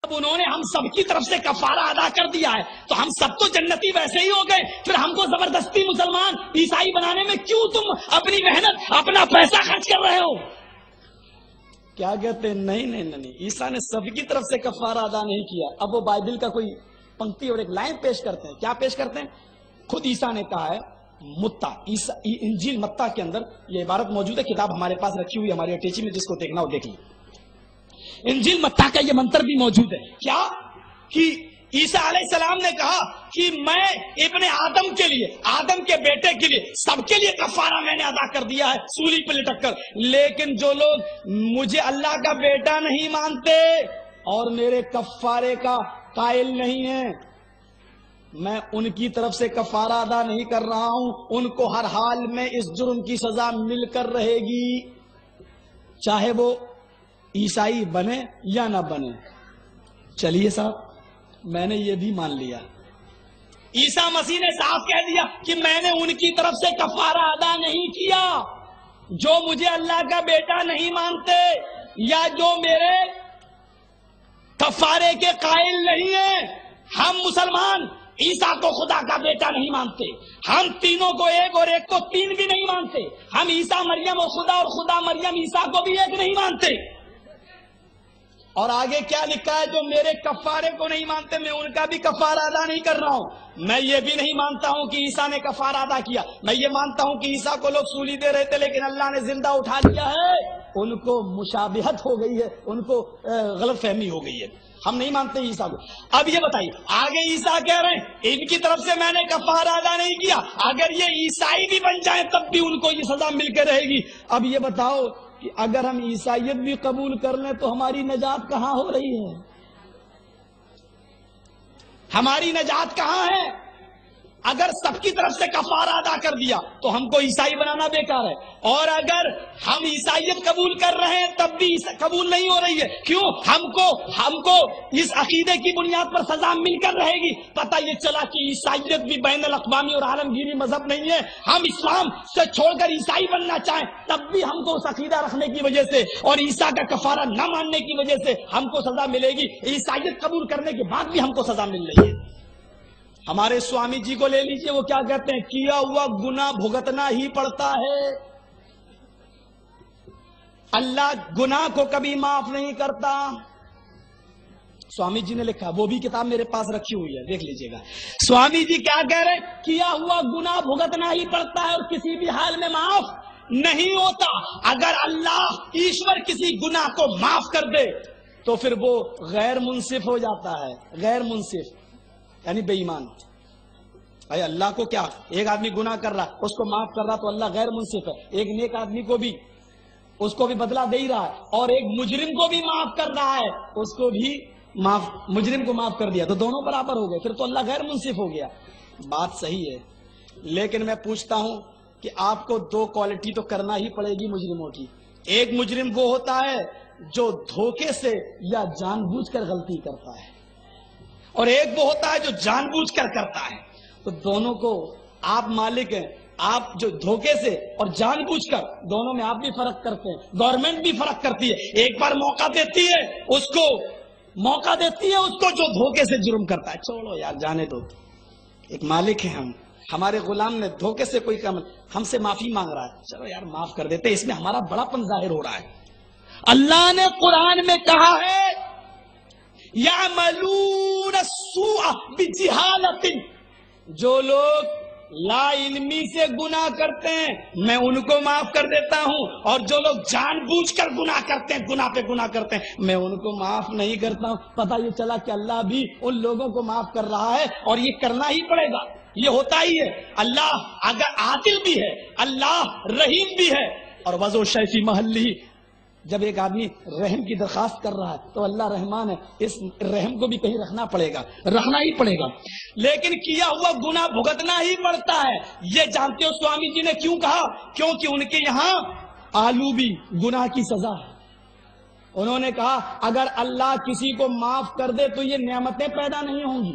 اب انہوں نے ہم سب کی طرف سے کفارہ ادا کر دیا ہے تو ہم سب تو جنتی ویسے ہی ہو گئے، پھر ہم کو زبردستی مسلمان عیسائی بنانے میں کیوں تم اپنی محنت اپنا پیسہ خرچ کر رہے ہو؟ کیا کہتے ہیں؟ نہیں، عیسیٰ نے سب کی طرف سے کفارہ ادا نہیں کیا۔ اب وہ بائبل کا کوئی پنکتی اور ایک لائن پیش کرتے ہیں۔ کیا پیش کرتے ہیں؟ خود عیسیٰ نے کہا ہے متا، انجیل متا کے اندر یہ عبارت موجود ہے، کتاب ہمارے پاس رکھی ہوئی ہماری اٹیچی میں، جس کو دیکھنا ہو دیکھ لیں۔ انجیل متا کا یہ منتر بھی موجود ہے، کیا کہ عیسیٰ علیہ السلام نے کہا کہ میں ابن آدم کے لیے، آدم کے بیٹے کے لیے، سب کے لیے کفارہ میں نے ادا کر دیا ہے سولی پہ لٹک کر، لیکن جو لوگ مجھے اللہ کا بیٹا نہیں مانتے اور میرے کفارے کا قائل نہیں ہیں، میں ان کی طرف سے کفارہ ادا نہیں کر رہا ہوں، ان کو ہر حال میں اس جرم کی سزا مل کر رہے گی، چاہے وہ عیسائی بنے یا نہ بنے۔ چلیے صاحب، میں نے یہ بھی مان لیا، عیسیٰ مسیح نے صاف کہہ دیا کہ میں نے ان کی طرف سے کفارہ ادا نہیں کیا جو مجھے اللہ کا بیٹا نہیں مانتے یا جو میرے کفارے کے قائل نہیں ہیں۔ ہم مسلمان عیسیٰ کو خدا کا بیٹا نہیں مانتے، ہم تینوں کو ایک اور ایک کو تین بھی نہیں مانتے، ہم عیسیٰ مریم اور خدا مریم عیسیٰ کو بھی ایک نہیں مانتے۔ اور آگے کیا لکھا ہے؟ جو میرے کفارے کو نہیں مانتے میں ان کا بھی کفارہ ادا نہیں کر رہا ہوں۔ میں یہ بھی نہیں مانتا ہوں کہ عیسیٰ نے کفارہ ادا کیا، میں یہ مانتا ہوں کہ عیسیٰ کو لوگ سولی دے رہے تھے لیکن اللہ نے زندہ اٹھا لیا ہے۔ ان کو مشابہت ہو گئی ہے، ان کو غلط فہمی ہو گئی ہے، ہم نہیں مانتے عیسیٰ کو۔ اب یہ بتائیے، آگے عیسیٰ کہہ رہے ہیں ان کی طرف سے میں نے کفارہ ادا نہیں کیا، اگر یہ عیسائی بھی بن جائیں تب بھی ان کو یہ سزا مل کے رہے گی۔ اب یہ بتاؤ کہ اگر ہم عیسائیت بھی قبول کر لیں تو ہماری نجات کہاں ہو رہی ہے؟ ہماری نجات کہاں ہے؟ اگر سب کی طرف سے کفارہ ادا کر دیا تو ہم کو عیسائی بنانا بیکار ہے، اور اگر ہم عیسائیت قبول کر رہے ہیں تب بھی قبول نہیں ہو رہی ہے۔ کیوں؟ ہم کو اس عقیدے کی بنیاد پر سزا مل کر رہے گی۔ پتہ یہ چلا کہ عیسائیت بھی بین الاقوامی اور عالمگیری مذہب نہیں ہے، ہم اسلام سے چھوڑ کر عیسائی بننا چاہیں تب بھی ہم کو اس عقیدہ رکھنے کی وجہ سے اور عیسیٰ کا کفارہ نہ ماننے کی وجہ سے ہم کو سزا ملے گی، عیسائیت قبول کرنے کے بعد بھی ہم کو سزا مل رہی ہے۔ ہمارے سوامی جی کو لے لیجئے، وہ کیا کہتے ہیں؟ کیا ہوا گناہ بھگتنا ہی پڑتا ہے، اللہ گناہ کو کبھی معاف نہیں کرتا۔ سوامی جی نے لکھا، وہ بھی کتاب میرے پاس رکھی ہوئی ہے، دیکھ لیجئے گا۔ سوامی جی کیا کہہ رہے ہیں؟ کیا ہوا گناہ بھگتنا ہی پڑتا ہے اور کسی بھی حال میں معاف نہیں ہوتا۔ اگر اللہ ایشور کسی گناہ کو معاف کر دے تو پھر وہ غیر منصف ہو جاتا ہے، غیر منصف یعنی بے ایمان۔ اے اللہ کو کیا، ایک آدمی گناہ کر رہا اس کو معاف کر رہا تو اللہ غیر منصف ہے، ایک نیک آدمی کو بھی اس کو بھی بدلہ دے ہی رہا ہے، اور ایک مجرم کو بھی معاف کر رہا ہے، اس کو بھی مجرم کو معاف کر دیا تو دونوں برابر ہو گئے، پھر تو اللہ غیر منصف ہو گیا۔ بات صحیح ہے، لیکن میں پوچھتا ہوں کہ آپ کو دو کوالٹی تو کرنا ہی پڑے گی مجرموں کی۔ ایک مجرم وہ ہوتا ہے جو دھوکے سے یا جان بوجھ کر غلطی کرتا ہے، اور ایک وہ ہوتا ہے جو جان بوجھ کر کرتا ہے۔ تو دونوں کو آپ مالک ہیں، آپ جو دھوکے سے اور جان بوجھ کر، دونوں میں آپ بھی فرق کرتے ہیں، گورنمنٹ بھی فرق کرتی ہے۔ ایک بار موقع دیتی ہے اس کو جو دھوکے سے جرم کرتا ہے، چھوڑو یار جانے دو، ایک مالک ہے ہم، ہمارے غلام نے دھوکے سے کوئی کام ہم سے معافی مانگ رہا ہے، چلو یار معاف کر دیتے، اس میں ہمارا بڑا پن ظاہر ہو رہا ہے۔ اللہ نے قرآن میں کہا ہے یعملون السوء بجہالۃ، جو لوگ لا علمی سے گناہ کرتے ہیں میں ان کو معاف کر دیتا ہوں، اور جو لوگ جان بوجھ کر گناہ کرتے ہیں، گناہ پہ گناہ کرتے ہیں، میں ان کو معاف نہیں کرتا ہوں۔ پتہ یہ چلا کہ اللہ بھی ان لوگوں کو معاف کر رہا ہے، اور یہ کرنا ہی پڑے گا، یہ ہوتا ہی ہے۔ اللہ اگر عادل بھی ہے، اللہ رحیم بھی ہے، اور وضع شیء فی محلہ، جب ایک آدمی رحم کی درخواست کر رہا ہے تو اللہ رحمان ہے، اس رحم کو بھی کہیں رکھنا ہی پڑے گا۔ لیکن کیا ہوا گناہ بھگتنا ہی پڑتا ہے۔ یہ جانتے ہو سوامی جی نے کیوں کہا؟ کیونکہ ان کے یہاں آلو بھی گناہ کی سزا ہے۔ انہوں نے کہا اگر اللہ کسی کو معاف کر دے تو یہ نعمتیں پیدا نہیں ہوں گی،